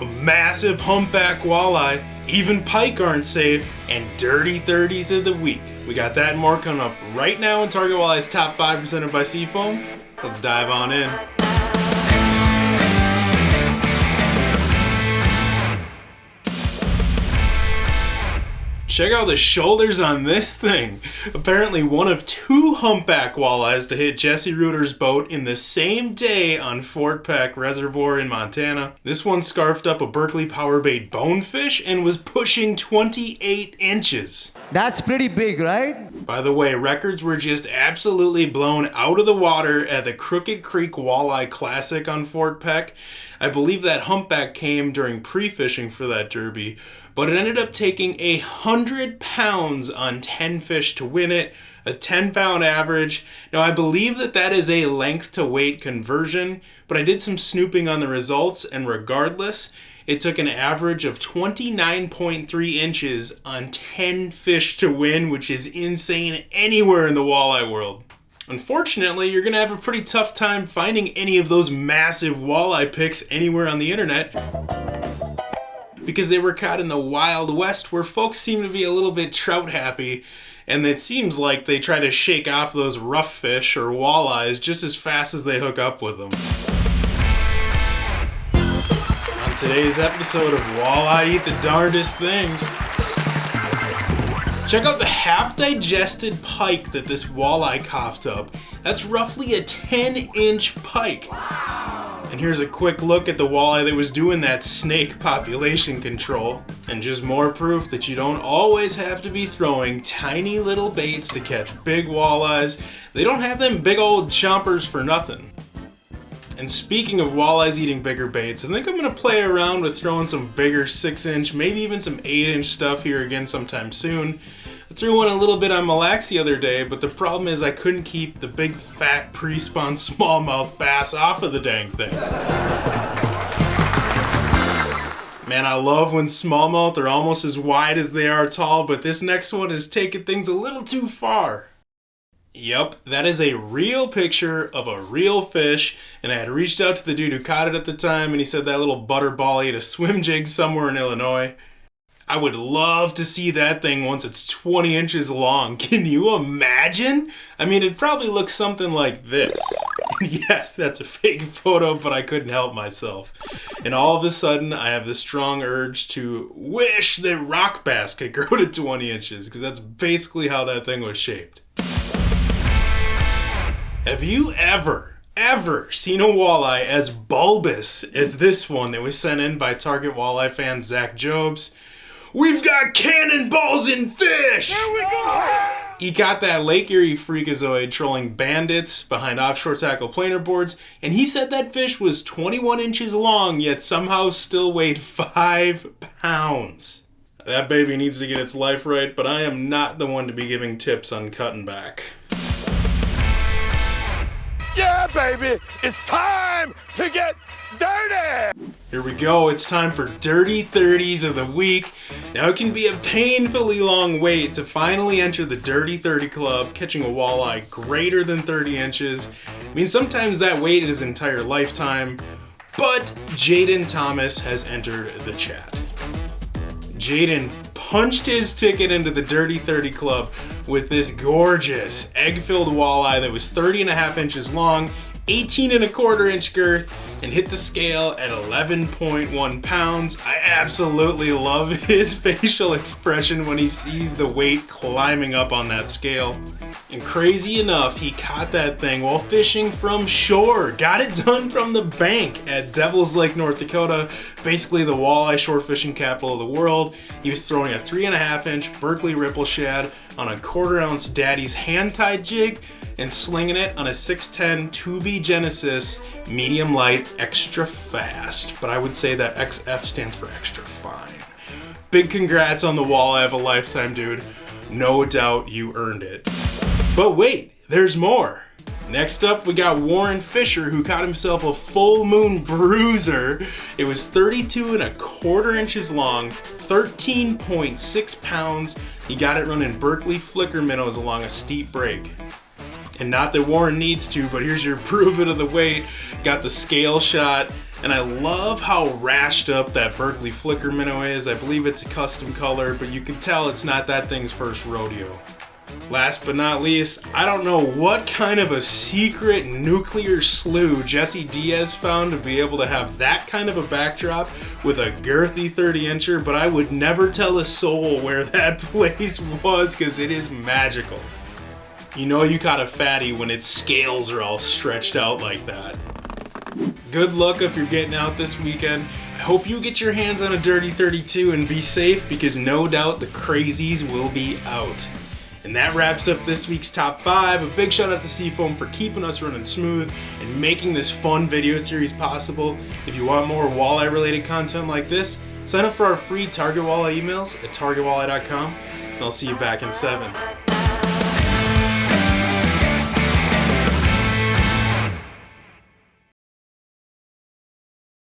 a massive humpback walleye, even pike aren't safe, and dirty 30s of the week. We got that and more coming up right now in Target Walleye's top 5 presented by Seafoam. Let's dive on in. Check out the shoulders on this thing. Apparently one of 2 humpback walleyes to hit Jesse Reuter's boat in the same day on Fort Peck Reservoir in Montana. This one scarfed up a Berkeley power bait bonefish and was pushing 28 inches. That's pretty big, right? By the way, records were just absolutely blown out of the water at the Crooked Creek Walleye Classic on Fort Peck. I believe that humpback came during pre-fishing for that derby, but it ended up taking 100 pounds on 10 fish to win it, a 10-pound average. Now, I believe that is a length to weight conversion, but I did some snooping on the results, and regardless, it took an average of 29.3 inches on 10 fish to win, which is insane anywhere in the walleye world. Unfortunately, you're going to have a pretty tough time finding any of those massive walleye pics anywhere on the internet, because they were caught in the Wild West, where folks seem to be a little bit trout happy, and it seems like they try to shake off those rough fish or walleyes just as fast as they hook up with them. On today's episode of Walleye Eat the Darndest Things, check out the half-digested pike that this walleye coughed up. That's roughly a 10-inch pike. And here's a quick look at the walleye that was doing that snake population control. And just more proof that you don't always have to be throwing tiny little baits to catch big walleyes. They don't have them big old chompers for nothing. And speaking of walleyes eating bigger baits, I think I'm going to play around with throwing some bigger 6-inch, maybe even some 8-inch stuff here again sometime soon. I threw one a little bit on Mille Lacs the other day, but the problem is I couldn't keep the big fat pre-spawn smallmouth bass off of the dang thing. Man, I love when smallmouth are almost as wide as they are tall, but this next one is taking things a little too far. Yep, that is a real picture of a real fish, and I had reached out to the dude who caught it at the time, and he said that little butterball ate a swim jig somewhere in Illinois. I would love to see that thing once it's 20 inches long. Can you imagine? I mean, it probably looks something like this. Yes, that's a fake photo, but I couldn't help myself. And all of a sudden, I have this strong urge to wish that rock bass could grow to 20 inches, because that's basically how that thing was shaped. Have you ever seen a walleye as bulbous as this one that was sent in by Target Walleye fan Zach Jobs? We've got cannonballs in fish! There we go! He got that Lake Erie freakazoid trolling bandits behind offshore tackle planer boards, and he said that fish was 21 inches long, yet somehow still weighed 5 pounds. That baby needs to get its life right, but I am not the one to be giving tips on cutting back. Yeah, baby, it's time to get dirty! Here we go, it's time for Dirty 30s of the week. Now it can be a painfully long wait to finally enter the Dirty 30 Club, catching a walleye greater than 30 inches. I mean, sometimes that wait is an entire lifetime, but Jaden Thomas has entered the chat. Jaden punched his ticket into the Dirty 30 Club with this gorgeous egg-filled walleye that was 30.5 inches long, 18.25 inch girth, and hit the scale at 11.1 pounds. I absolutely love his facial expression when he sees the weight climbing up on that scale. And crazy enough, he caught that thing while fishing from shore. Got it done from the bank at Devil's Lake, North Dakota, basically the walleye shore fishing capital of the world. He was throwing a 3.5 inch Berkeley ripple shad on a 1/4 ounce Daddy's hand-tied jig and slinging it on a 610 2B Genesis medium light extra fast. But I would say that XF stands for extra fine. Big congrats on the walleye of a lifetime, dude. No doubt you earned it. But wait, there's more. Next up, we got Warren Fisher, who caught himself a full moon bruiser. It was 32.25 inches long, 13.6 pounds. He got it running Berkeley flicker minnows along a steep break. And not that Warren needs to, but here's your proof it of the weight. Got the scale shot, And I love how rashed up that Berkeley flicker minnow is. I believe it's a custom color, but you can tell it's not that thing's first rodeo. Last but not least, I don't know what kind of a secret nuclear slough Jesse Diaz found to be able to have that kind of a backdrop with a girthy 30-incher, but I would never tell a soul where that place was because it is magical. You know you caught a fatty when its scales are all stretched out like that. Good luck if you're getting out this weekend. I hope you get your hands on a Dirty 32 and be safe because no doubt the crazies will be out. And that wraps up this week's top 5. A big shout out to Seafoam for keeping us running smooth and making this fun video series possible. If you want more walleye related content like this, sign up for our free Target Walleye emails at targetwalleye.com, and I'll see you back in 7.